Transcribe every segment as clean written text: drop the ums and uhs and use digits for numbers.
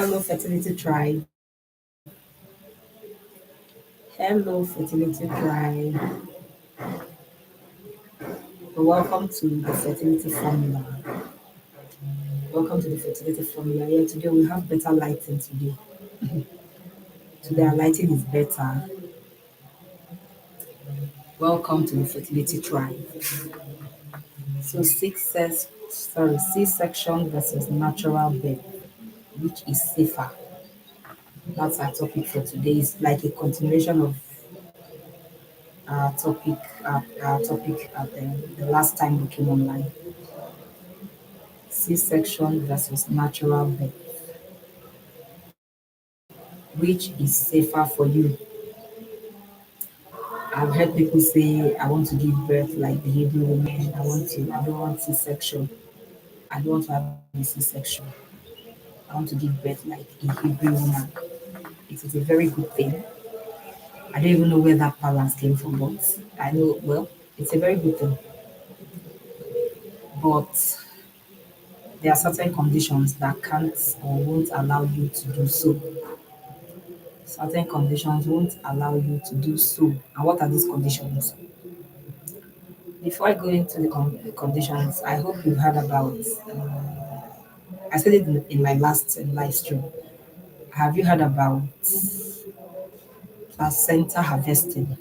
Hello, Fertility Tribe. Hello, Fertility Tribe. Welcome to the Fertility Formula. Welcome to the Fertility Formula. Yeah, today we have better lighting today. Today our lighting is better. Welcome to the Fertility Tribe. So C-section versus natural birth, which is safer? That's our topic for today. It's like a continuation of our topic at the last time we came online. C-section versus natural birth, which is safer for you? I've heard people say, I want to give birth like the Hebrew women. I don't want C-section. I don't want to have a C-section. I want to give birth like a Hebrew woman. It is a very good thing. I don't even know where that balance came from, but I know, well, it's a very good thing. But there are certain conditions that can't or won't allow you to do so. Certain conditions won't allow you to do so. And what are these conditions? Before I go into the conditions, I hope you've heard about, I said it in my last live stream. Have you heard about placenta harvesting?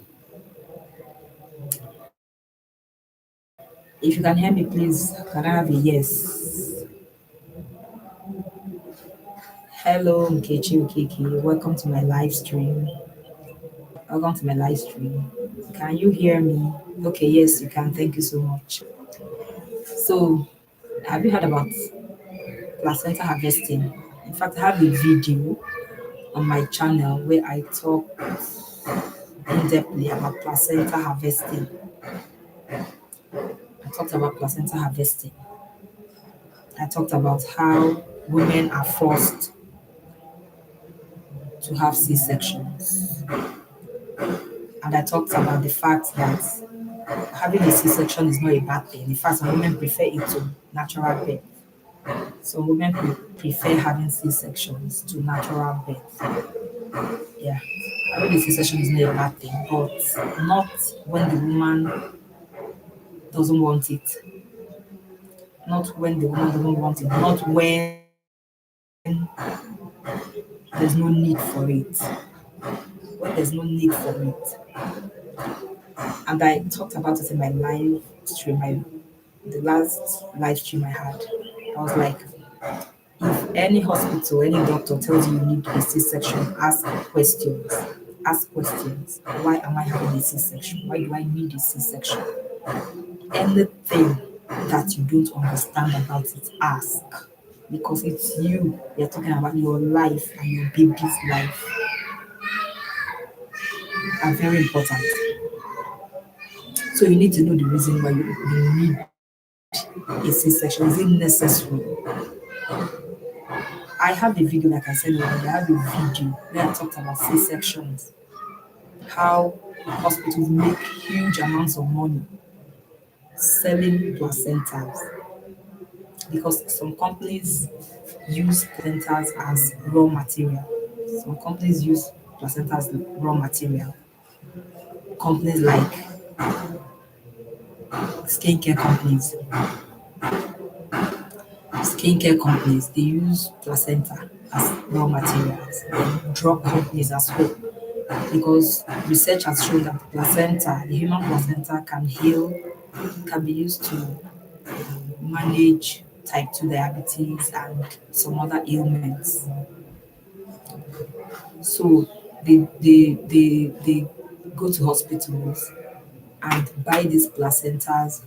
If you can hear me, please, can I have a yes? Hello, Nkechi Okeke. Welcome to my live stream. Welcome to my live stream. Can you hear me? Okay, yes, you can. Thank you so much. So, have you heard about placenta harvesting? In fact, I have a video on my channel where I talk in depthly about placenta harvesting. I talked about placenta harvesting. I talked about how women are forced to have C sections. And I talked about the fact that having a C section is not a bad thing. In fact, some women prefer it to natural birth. So women prefer having C sections to natural birth. Yeah. Having a C section is not a bad thing, but not when the woman doesn't want it. Not when the woman doesn't want it. Not when there's no need for it. When there's no need for it. And I talked about it in my live stream, the last live stream I had. I was like, if any hospital, any doctor tells you you need a C-section, ask questions. Ask questions. Why am I having a C-section? Why do I need a C-section? Anything that you don't understand about it, ask. Because it's you. You're talking about your life and your baby's life. Are very important. So you need to know the reason why you need a C-section. Is it necessary? I have a video, like I said earlier, I have a video where I talked about C-sections, how hospitals make huge amounts of money selling placentas because some companies use placentas as raw material. Some companies use placentas as raw material. Companies like skincare companies, they use placenta as raw materials. And drug companies as well, because research has shown that the human placenta can be used to manage type 2 diabetes and some other ailments. So they go to hospitals and buy these placentas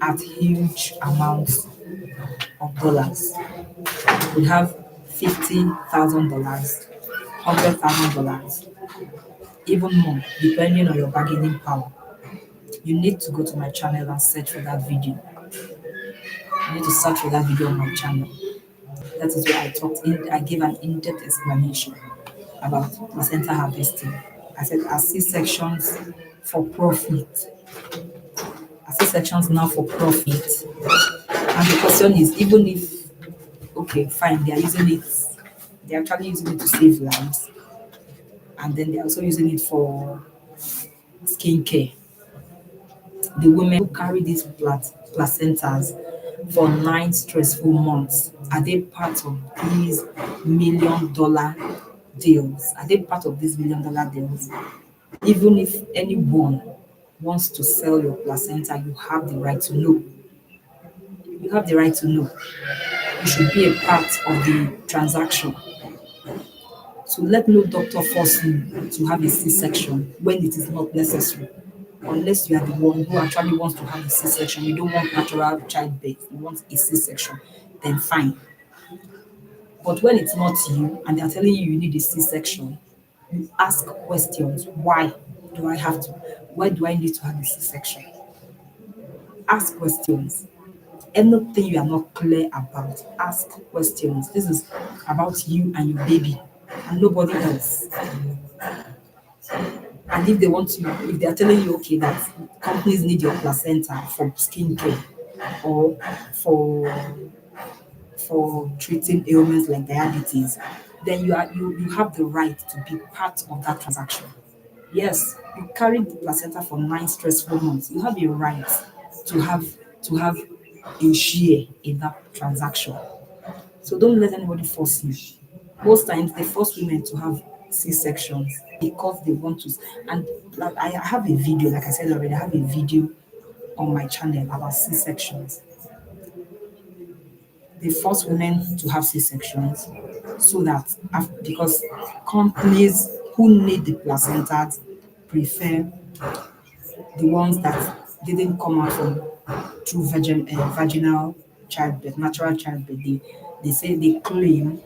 at huge amounts of dollars. We have $50,000, $100,000, even more, depending on your bargaining power. You need to go to my channel and search for that video. You need to search for that video on my channel. That is where I gave an in-depth explanation about placenta harvesting. I said, are C-sections for profit? Are C-sections now for profit? And the question is, even if, okay, fine, they are using it They're actually using it to save lives, and then they're also using it for skincare. The women who carry these placentas for 9 stressful months, are they part of these $1 million deals? Are they part of these $1 million deals? Even if anyone wants to sell your placenta, you have the right to know. You have the right to know. You should be a part of the transaction. So let no doctor force you to have a C-section when it is not necessary. Unless you are the one who actually wants to have a C-section, you don't want natural childbirth, you want a C-section, then fine. But when it's not you and they're telling you you need a C-section, you ask questions. Why do I have to? Why do I need to have a C-section? Ask questions. Anything you are not clear about, ask questions. This is about you and your baby and nobody else. And if they want to, if they are telling you, okay, that companies need your placenta for skincare or for treating ailments like diabetes, then you have the right to be part of that transaction. Yes, you carried the placenta for 9 stressful months. You have a right to have a share in that transaction. So don't let anybody force you. Most times they force women to have C-sections because they want to. And like, I have a video, like I said already, I have a video on my channel about C-sections. They force women to have C-sections so that because companies who need the placentas prefer the ones that didn't come out from through vaginal childbirth, natural childbirth. They say they claim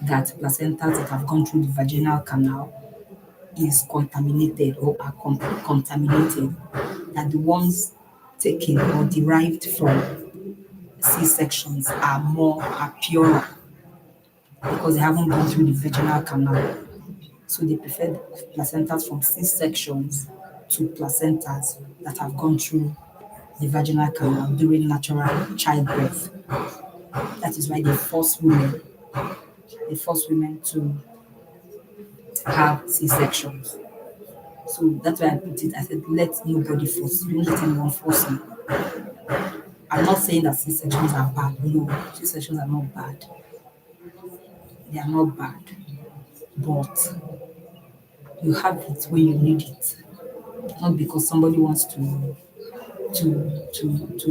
that placentas that have gone through the vaginal canal is contaminated or are contaminated, that the ones taken or derived from C-sections are purer because they haven't gone through the vaginal canal. So they prefer placentas from C-sections to placentas that have gone through the vaginal canal during natural childbirth. That is why they force women to have C-sections. So that's why I put it. I said, let nobody force. Don't let anyone force you. I'm not saying that C-sections are bad. No, C-sections are not bad. They are not bad. But you have it when you need it. Not because somebody wants to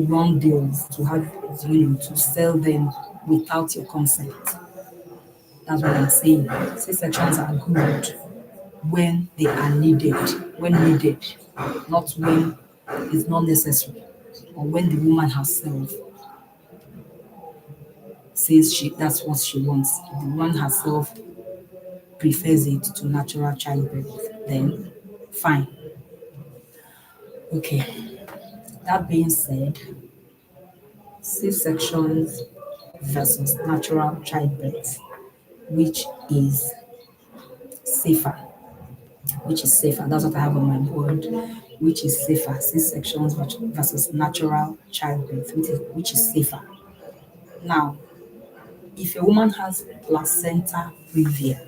run deals, to have to sell them without your consent. That's what I'm saying. C-sections are good when they are needed, not when it's not necessary, or when the woman herself says that's what she wants. The woman herself prefers it to natural childbirth, then fine. Okay. That being said, C-sections versus natural childbirth, which is safer, That's what I have on my board. Which is safer, C-sections versus natural childbirth, which is safer. Now, if a woman has placenta previa,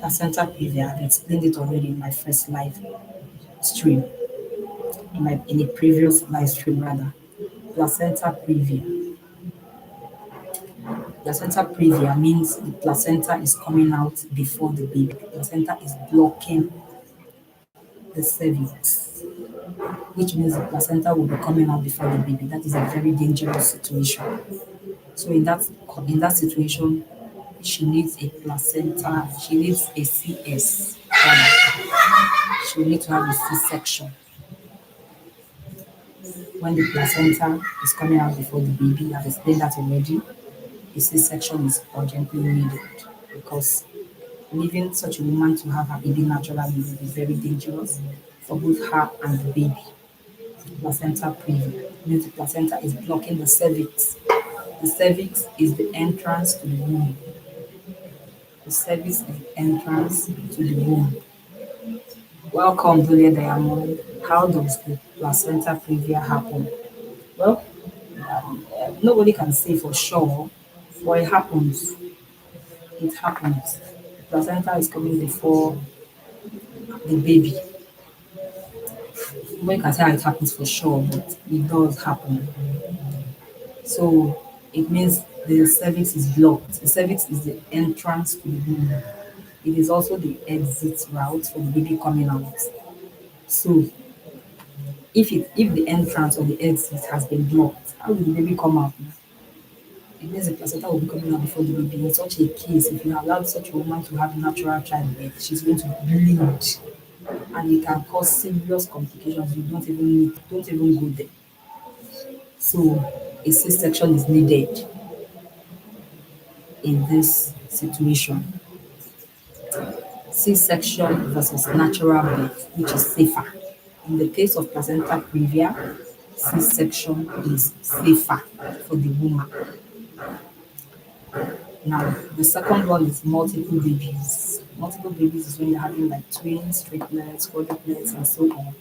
I've explained it already in my first live stream, in a previous live stream rather. Placenta previa. Placenta previa means the placenta is coming out before the baby. The placenta is blocking the cervix, which means the placenta will be coming out before the baby. That is a very dangerous situation. So in that situation, she needs a placenta. She needs a CS. Rather, she will need to have a C-section. When the placenta is coming out before the baby, I've explained that already. A C-section is urgently needed because leaving such a woman to have her baby naturally will be very dangerous for both her and the baby. Placenta previa means the placenta is blocking the cervix. The cervix is the entrance to the womb. The cervix is the entrance to the womb. Welcome, Julia Diamond. How does the placenta previa happen? Well, nobody can say for sure, But it happens. It happens. The placenta is coming before the baby. Nobody can say how it happens for sure, but it does happen. So it means the cervix is blocked. The cervix is the entrance to the womb. It is also the exit route for the baby coming out. So if the entrance or the exit has been blocked, how will the baby come out now? It means the placenta will be coming out before the baby. In such a case, if you allow such a woman to have natural childbirth, she's going to bleed, and it can cause serious complications. You don't even go there. So a C-section is needed in this situation. C-section versus natural birth, which is safer. In the case of placenta previa, C-section is safer for the woman. Now, the second one is multiple babies. Multiple babies is when you're having like twins, triplets, quadruplets, and so on.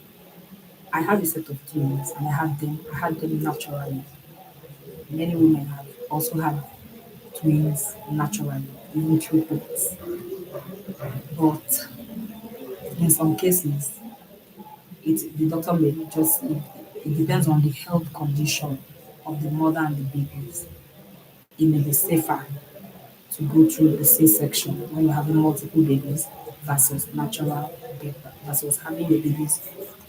I have a set of twins, and I had them naturally. Many women have also had twins naturally, even triplets. But in some cases, the doctor may just it depends on the health condition of the mother and the babies. It may be safer to go through the C-section when you're having multiple babies versus natural birth versus having the babies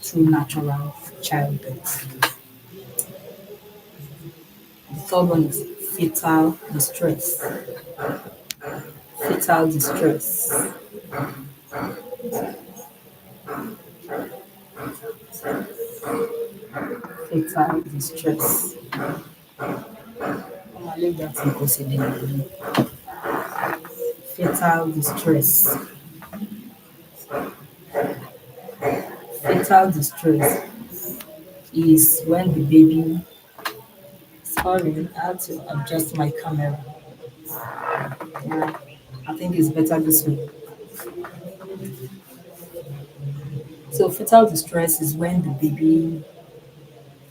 through natural childbirth. The third one is fetal distress. Fetal distress. Fetal distress. I'ma leave that in consideration. Fetal distress. Fetal distress is when the baby. Sorry, I had to adjust my camera. Yeah, I think it's better this way. So fetal distress is when the baby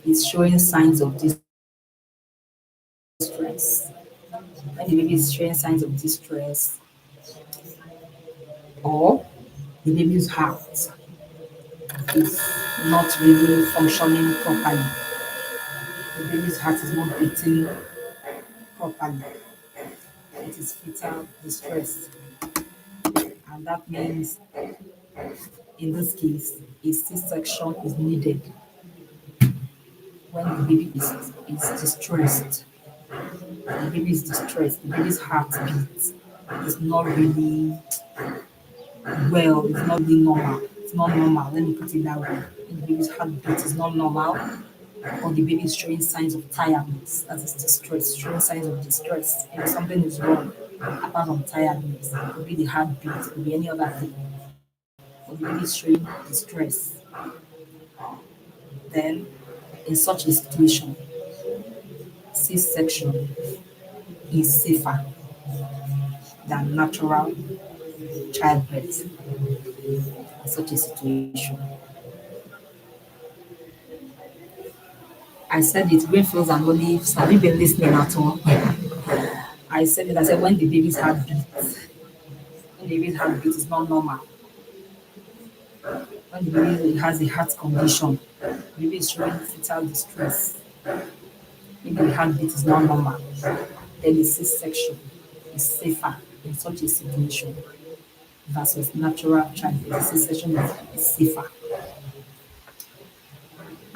is showing signs of distress. When the baby is showing signs of distress, or the baby's heart is not really functioning properly. The baby's heart is not beating properly. It is fetal distress. And that means, in this case, a C-section is needed when the baby is distressed. The baby is distressed. The baby's heartbeat is not really it's not really normal. It's not normal. Let me put it that way. The baby's heartbeat is not normal, or the baby is showing signs of tiredness. That is distress, showing signs of distress. If something is wrong, apart from tiredness, it could be the heartbeat, it could be any other thing. Or the baby is showing distress. Then, in such a situation, C-section is safer than natural childbirth in such a situation. I said it, green fields and olives. Have you been listening at all? I said it, I said when the baby's heartbeat is not normal, when the baby has a heart condition, the baby is showing fetal distress, maybe the heartbeat is not normal, then the C-section is safer in such a situation versus natural childbirth. The C-section is safer.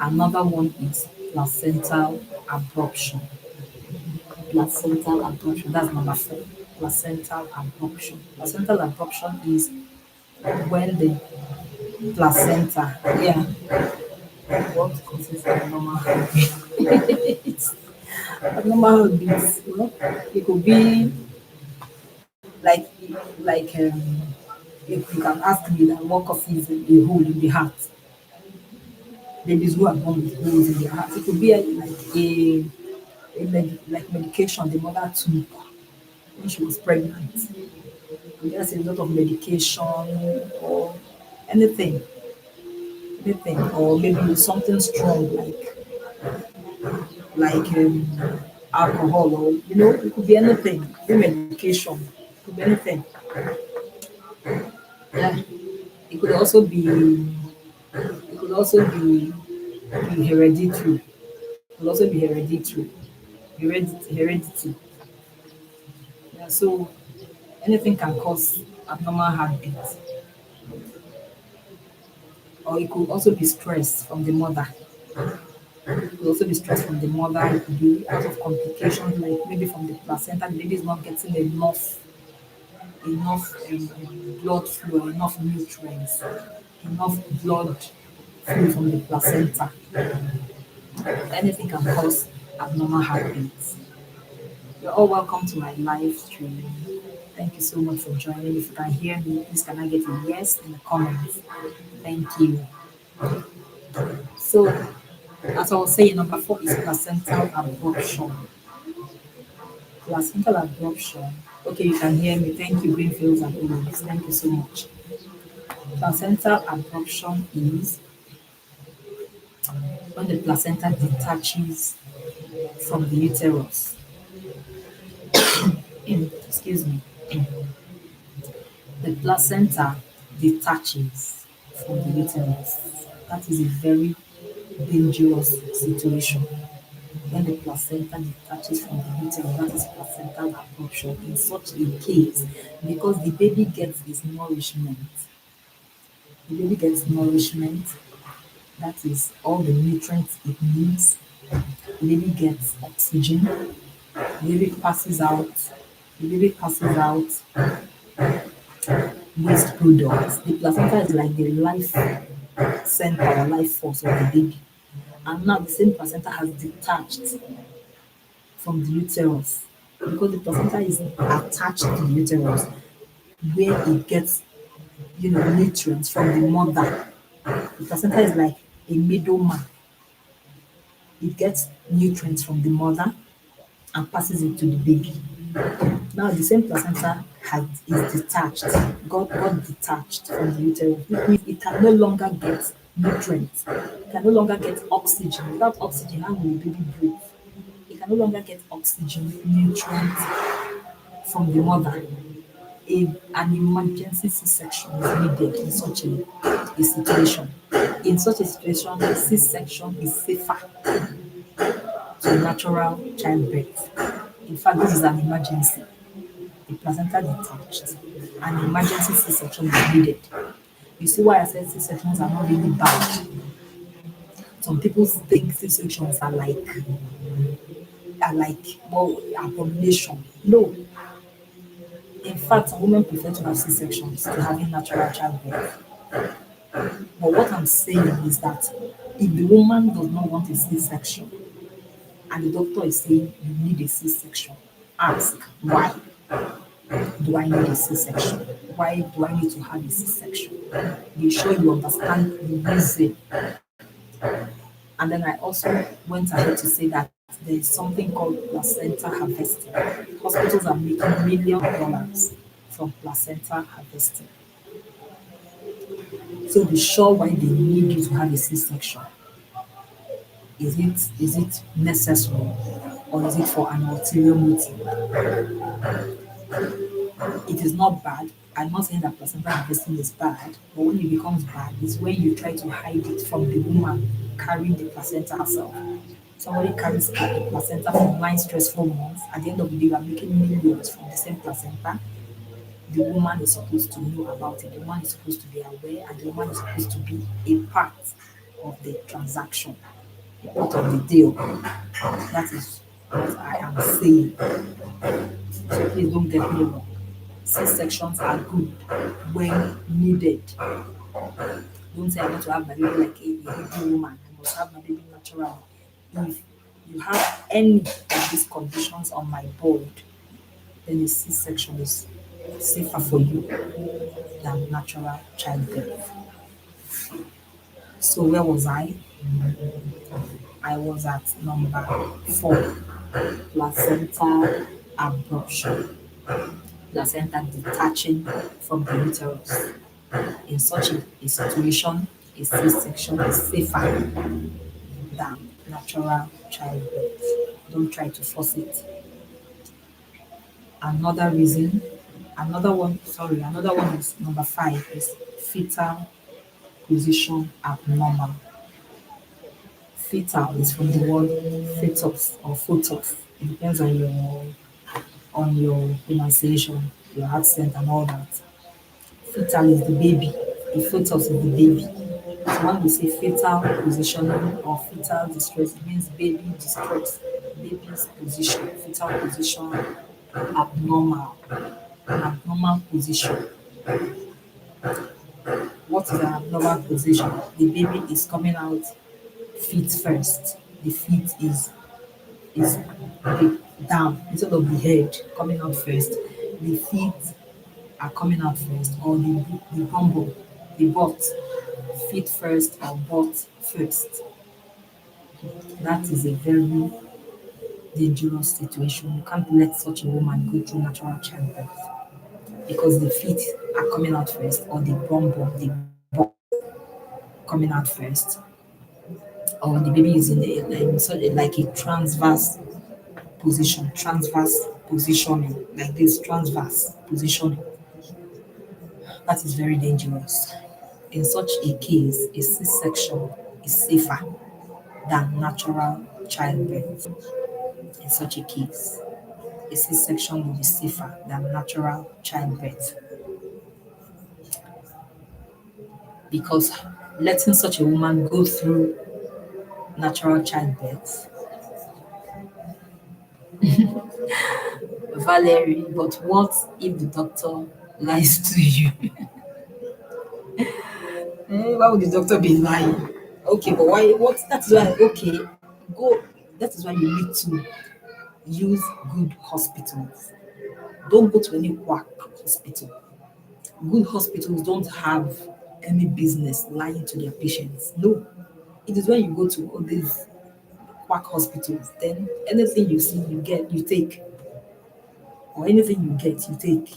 Another one is placental abruption. Placental abruption, that's number four. Placental abruption. Placental abruption is when the placenta, yeah, what causes abnormal heartbeat? Abnormal heartbeats, it could be like if you can ask me that what causes a hole in the heart. Babies who are born with holes in their heart. It could be like medication the mother took when she was pregnant. And there's a lot of medication or anything, anything, or maybe something strong like alcohol, or it could be anything, it could be medication, it could be anything. Yeah. It could also be hereditary. It could also be hereditary. Heredity. Yeah, so anything can cause abnormal heartbeat, or it could also be stress from the mother. It could also be stress from the mother. It could be out of complications, like maybe from the placenta. The baby is not getting enough blood flow, enough nutrients, enough blood flow from the placenta. Anything can cause abnormal heartbeats. You're all welcome to my live stream. Thank you so much for joining. If you can hear me, please can I get a yes in the comments? Thank you. So, as I was saying, number 4 is placental abruption. Placental abruption. Okay, you can hear me. Thank you, Greenfields and Billings. Thank you so much. Placental abruption is when the placenta detaches from the uterus. Excuse me. The placenta detaches from the uterus. That is a very dangerous situation. When the placenta detaches from the uterus, that is placental abruption. In such a case, because the baby gets nourishment, that is all the nutrients it needs. The baby gets oxygen. The baby passes out. The baby passes out waste products. The placenta is like the life center or life force of the baby. And now the same placenta has detached from the uterus because the placenta is attached to the uterus where it gets, nutrients from the mother. The placenta is like a middleman. It gets nutrients from the mother and passes it to the baby. Now the same placenta is detached, got detached from the uterus, which means it can no longer get nutrients, it can no longer get oxygen. Without oxygen, how will the baby breathe? It can no longer get oxygen, nutrients from the mother. An emergency C-section is needed in such a situation. In such a situation, C-section is safer to natural childbirth. In fact, this is an emergency. The placenta detached. An emergency C-section is needed. You see why I said C-sections are not really bad. Some people think C-sections are like well abomination. No. In fact, some women prefer to have C-sections to having natural childbirth. But what I'm saying is that if the woman does not want a C-section and the doctor is saying you need a C-section, ask why do I need a C-section? Why do I need to have a C-section? Be sure you understand the reason. And then I also went ahead to say that there is something called placenta harvesting. Hospitals are making millions of dollars from placenta harvesting. So be sure why they need you to have a C-section. Is it necessary or is it for an ulterior motive? It is not bad. I'm not saying that placenta harvesting is bad, but when it becomes bad is when you try to hide it from the woman carrying the placenta herself. Somebody carries a placenta for 9 stressful months. At the end of the day, you are making millions from the same placenta. The woman is supposed to know about it. The woman is supposed to be aware, and the woman is supposed to be a part of the transaction, a part of the deal. That is what I am saying. So please don't get me wrong. C-sections are good when needed. Don't say I want to have my baby like a Hebrew woman. I must have my baby naturally. If you have any of these conditions on my board, then a C-section is safer for you than natural childbirth. So where was I? I was at number 4, placenta abruption. Placenta detaching from the uterus. In such a situation, a C-section is safer than natural childbirth. Don't try to force it. Another reason, another one is number five is fetal position abnormal. Fetal is from the word fetus or foetus. It depends on your pronunciation, your accent and all that. Fetal is the baby. The fetus is the baby. So when we say fetal positioning or fetal distress, it means baby distress, baby's position, fetal position abnormal, an abnormal position. What is an abnormal position? The baby is coming out feet first. The feet is down instead of the head coming out first. The feet are coming out first, or the bumble, the butt, feet first or butt first. That is a very dangerous situation. You can't let such a woman go through natural childbirth because the feet are coming out first, or the bumble, the butt coming out first, or the baby is in like a transverse positioning, like this transverse positioning. That is very dangerous. In such a case, a C-section is safer than natural childbirth. In such a case, a C-section will be safer than natural childbirth because letting such a woman go through natural childbirth, Valerie, but what if the doctor lies to you? Why would the doctor be lying? Okay, but why? What? That's why. Okay, go. That is why you need to use good hospitals. Don't go to any quack hospital. Good hospitals don't have any business lying to their patients. No. It is when you go to all these quack hospitals, then anything you see, you get, you take. Or anything you get, you take.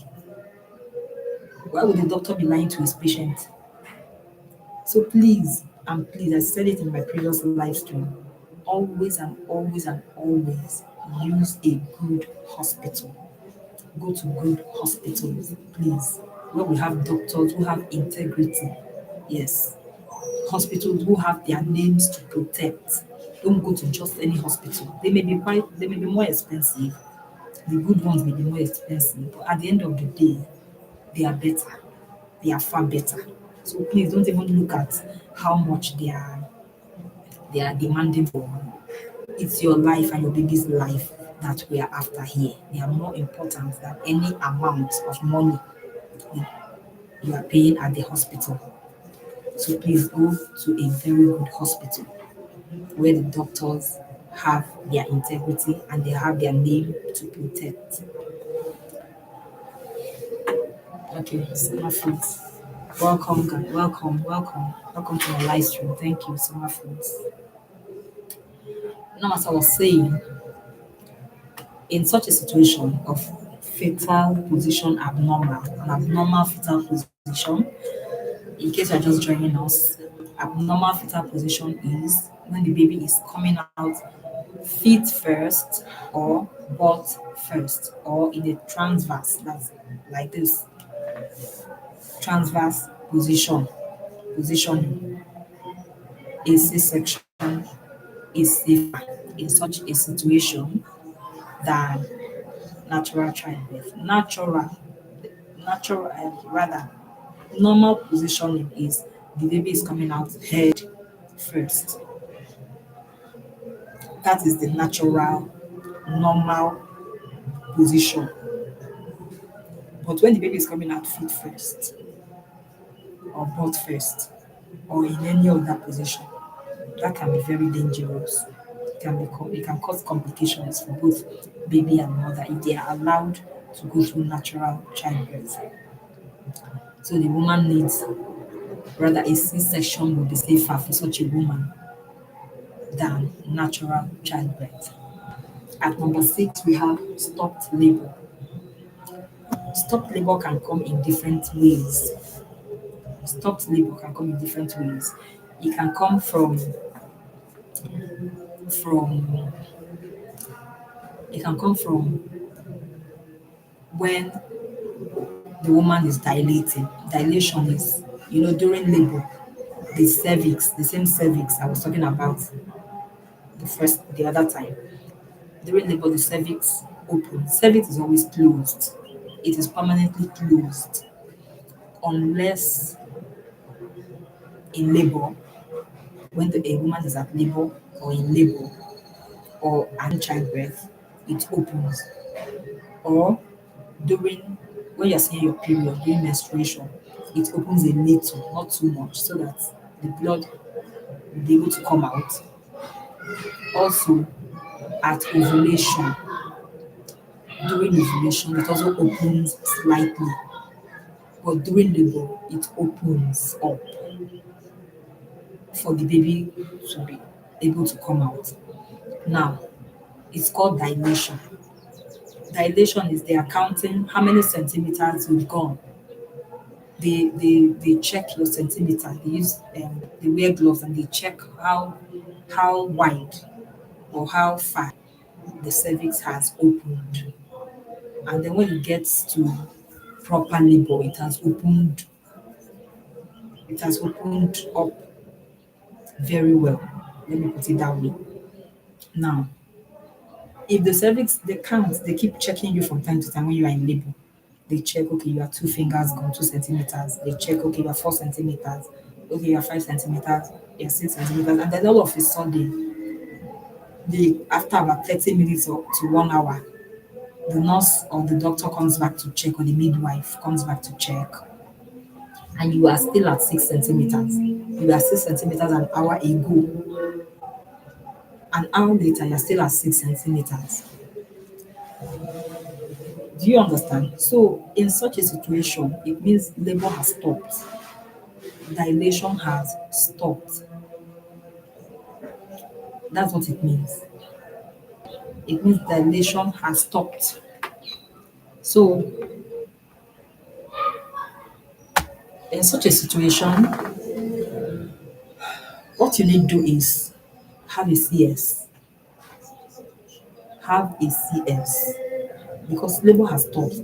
Why would the doctor be lying to his patient? So please, and please, I said it in my previous live stream, always and always and always use a good hospital. Go to good hospitals, please, where we have doctors who have integrity. Yes, hospitals who have their names to protect. Don't go to just any hospital. They may be more expensive. The good ones may be more expensive, but at the end of the day, they are better. They are far better. So please don't even look at how much they are demanding for. It's your life and your baby's life that we are after here. They are more important than any amount of money you you are paying at the hospital. So please go to a very good hospital where the doctors have their integrity and they have their name to protect. Okay, Summer Foods. Welcome, guys. Welcome, welcome. Welcome to my live stream. Thank you, Summer Foods. Now, as I was saying, in such a situation of fetal position abnormal, an abnormal fetal position, in case you're just joining us, abnormal fetal position is when the baby is coming out feet first or butt first or in a transverse, that's like this transverse positioning. A C-section is safer in such a situation than natural childbirth. Natural, rather, normal positioning is the baby is coming out head first. That is the natural, normal position. But when the baby is coming out feet first, or butt first, or in any other position, that can be very dangerous. It can cause complications for both baby and mother if they are allowed to go through natural childbirth. So the woman needs, rather, a C-section will be safer for such a woman than natural childbirth. At number six, we have stopped labor. Stopped labor can come in different ways. Stopped labor can come in different ways. It can come from It can come from when the woman is dilating. Dilation is, during labor, the cervix, the same cervix I was talking about the other time. During labor, the cervix opens. Cervix is always closed. It is permanently closed unless in labor, when a woman is at labor or in labor or in childbirth, it opens. Or during when you're seeing your period, during menstruation, it opens a little, not too much, so that the blood will be able to come out. Also, at ovulation, during ovulation, it also opens slightly, but during labor, it opens up for the baby to be able to come out. Now, it's called dilation. Dilation is they are counting how many centimeters you've gone. They check your centimeter. They wear gloves and they check how wide or how far the cervix has opened. And then when it gets to proper labor, it has opened up very well. Let me put it that way. Now, if the cervix they count, they keep checking you from time to time when you are in labor. They check, okay, you are 2 fingers gone, 2 centimeters. They check, okay, you are 4 centimeters. Okay, you are 5 centimeters. You are 6 centimeters. And then all of a sudden, after about 30 minutes or to 1 hour, the nurse or the doctor comes back to check, or the midwife comes back to check, and you are still at 6 centimeters. You are 6 centimeters an hour ago. An hour later, you're still at 6 centimeters. Do you understand? So, in such a situation, it means labor has stopped, dilation has stopped. That's what it means. It means dilation has stopped. So, in such a situation, what you need to do is have a CS. Have a CS because labor has stopped.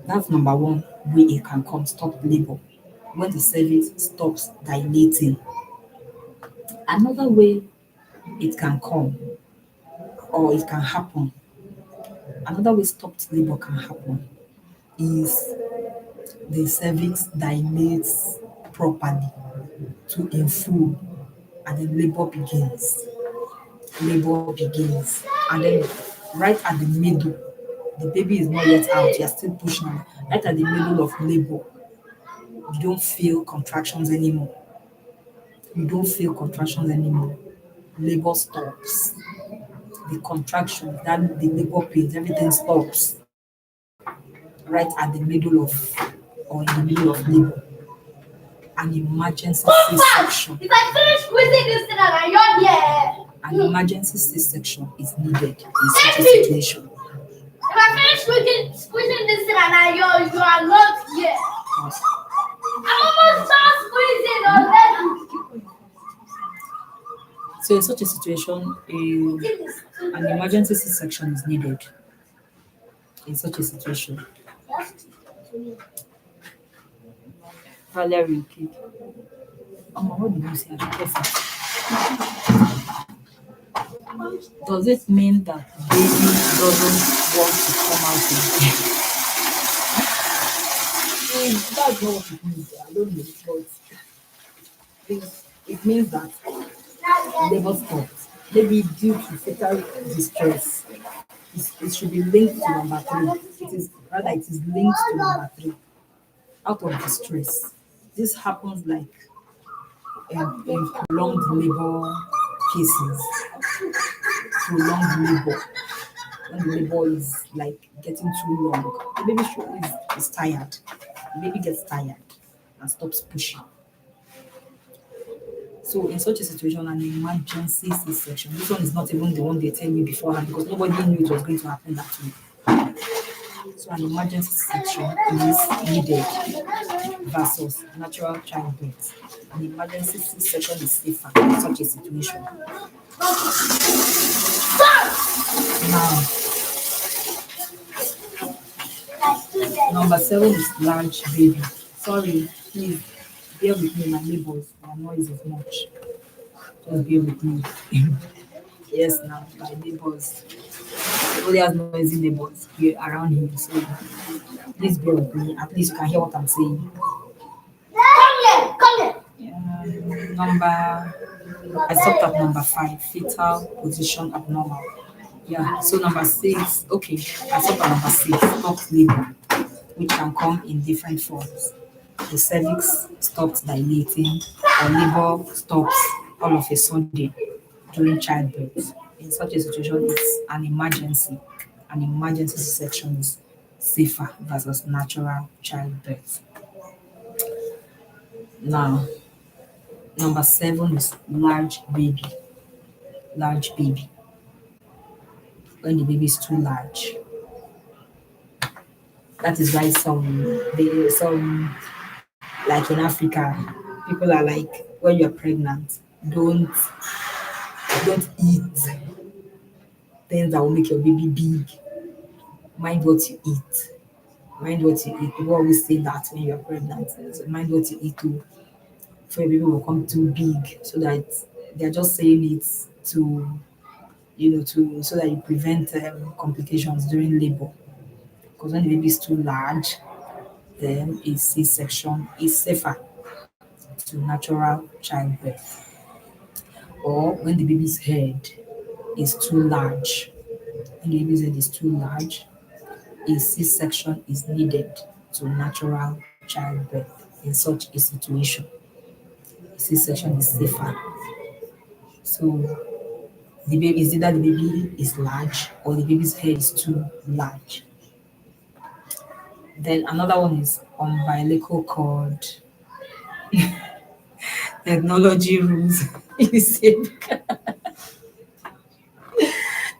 That's number one way it can come, stop labor. When the cervix stops dilating. Another way it can come or it can happen, another way stopped labor can happen is the cervix dilates properly to in full, and then labor begins. Labor begins. And then right at the middle, the baby is not yet out, you're still pushing on. Right at the middle of labor, you don't feel contractions anymore. You don't feel contractions anymore. Labor stops. The contraction, that the labor pains, everything stops right at the middle of or in the middle of labor. An emergency C-section. If I finish squeezing this thing and you're here. An emergency C-section is needed in such a situation. If I finish squeezing this thing and you are not here. Yes. I'm almost done squeezing already. So in such a situation, an emergency C-section is needed in such a situation. Valerie, okay. What did you say? Does it mean that baby doesn't want to come out again? That's not what it means. I don't know, but it means that labor stopped. Maybe due to fetal distress. It should be linked to number three. It is linked to number three. Out of distress. This happens like in prolonged labor cases. Prolonged labor. When the labor is like getting too long, the baby is tired. The baby gets tired and stops pushing. So in such a situation, an emergency C-section. This one is not even the one they tell me beforehand because nobody knew it was going to happen that way. So an emergency C-section is needed versus natural childbirth. An emergency C-section is safer in such a situation. Now, Number seven is large baby. Sorry, please bear with me, my neighbors. Their noise is much. Just bear with me. Yes, now my neighbors. Everybody has noisy neighbors here around here, so please bear with me. At least you can hear what I'm saying. Number I stopped at number five, fetal position abnormal. Yeah, so number six, okay, I stopped at number six, stopped labor, which can come in different forms. The cervix stops dilating, or labor stops all of a sudden during childbirth. In such a situation, it's an emergency. An emergency C-section is safer versus natural childbirth. Now, number seven is large baby. Large baby. When the baby is too large. That is why some like in Africa, people are like, when you're pregnant, don't don't eat things that will make your baby big. Mind what you eat. Mind what you eat. People always say that when you're pregnant. So mind what you eat too, before your baby will come too big. So that they're just saying it to to so that you prevent complications during labor. Because when the baby is too large, then a C-section is safer to natural childbirth. Or when the baby's head is too large, when the baby's head is too large, a C-section is needed to natural childbirth. In such a situation, a C-section is safer. So the baby is either the baby is large or the baby's head is too large. Then another one is umbilical cord technology rules. You see,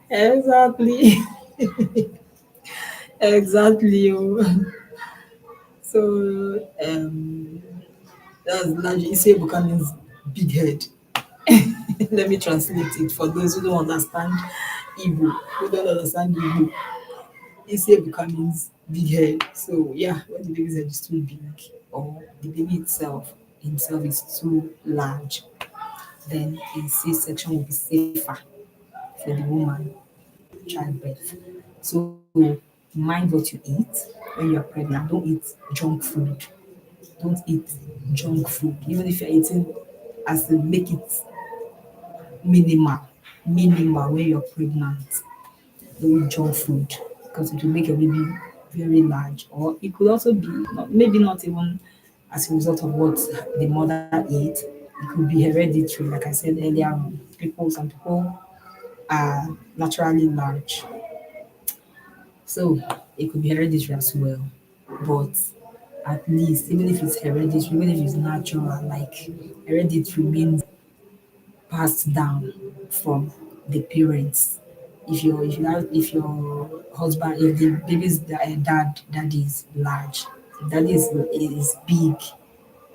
exactly, exactly. Oh. So that's large. Issei Buchanan's big head. Let me translate it for those who don't understand Igbo, who don't understand Igbo. Issei Buchanan's big head. So yeah, when the baby's head is too big, or the baby himself is too large, then a C-section will be safer for the woman childbirth. So mind what you eat when you're pregnant. Don't eat junk food. Don't eat junk food. Even if you're eating as to make it minimal. Minimal when you're pregnant. Don't eat junk food because it will make your baby very large. Or it could also be maybe not even as a result of what the mother ate. It could be hereditary, like I said earlier on. Some people are naturally large. So it could be hereditary as well. But at least, even if it's hereditary, even if it's natural, like hereditary means passed down from the parents. If your husband, if the baby's daddy is large, if daddy is big,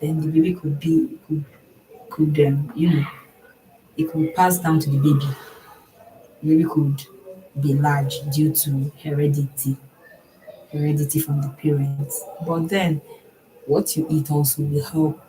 then the baby could it could pass down to the baby. The baby could be large due to heredity from the parents. But then what you eat also will help